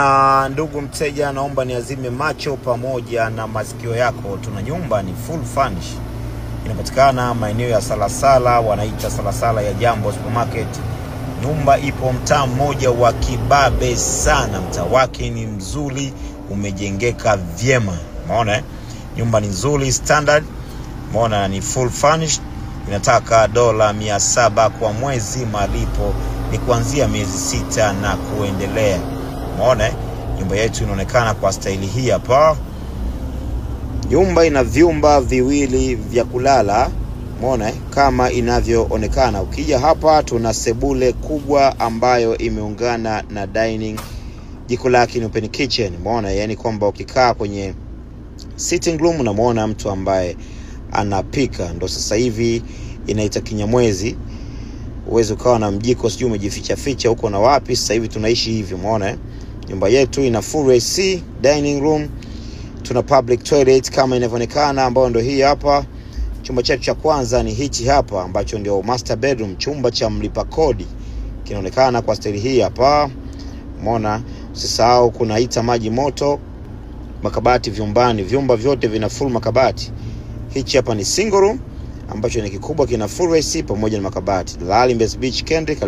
Na ndugu mteja, naomba niazime macho pamoja na masikio yako. Tuna nyumba ni full furnish. Inapatikana maeneo ya Salasala, wanaita Salasala ya Jambo Supermarket. Nyumba ipo mtaa mmoja wa kibabe sana. Mtaa wake ni mzuri, umejengeka vyema. Umeona nyumba ni nzuri standard. Umeona ni full furnished. Inataka $700 kwa mwezi, malipo ni kuanzia miezi 6 na kuendelea. Umeona nyumba yetu inaonekana kwa staili hii hapa. Nyumba ina vyumba viwili vya kulala. Umeona kama inavyoonekana. Ukija hapa tuna sebule kubwa ambayo imeungana na dining. Jiko lake ni open kitchen. Umeona yani kwamba ukikaa kwenye sitting room unamuona mtu ambaye anapika. Ndo sasa hivi inaita Kinyamwezi. Uwezo ukawa na mjiko sijui umejificha ficha huko na wapi. Sasa hivi tunaishi hivi. Umeona nyumba yetu ina full AC, dining room, tuna public toilet kama inavyoonekana ambayo ndio hii hapa. Chumba chetu cha kwanza ni hichi hapa ambacho ndio master bedroom, chumba cha mlipa kodi. Kinaonekana kwa staili hii hapa. Umeona usisahau kuna hita maji moto, makabati vyumbani, vyumba vyote vina full makabati. Hichi hapa ni single room ambacho ni kikubwa, kina full AC pamoja na makabati. Lali Mbezi Beach Kendrick.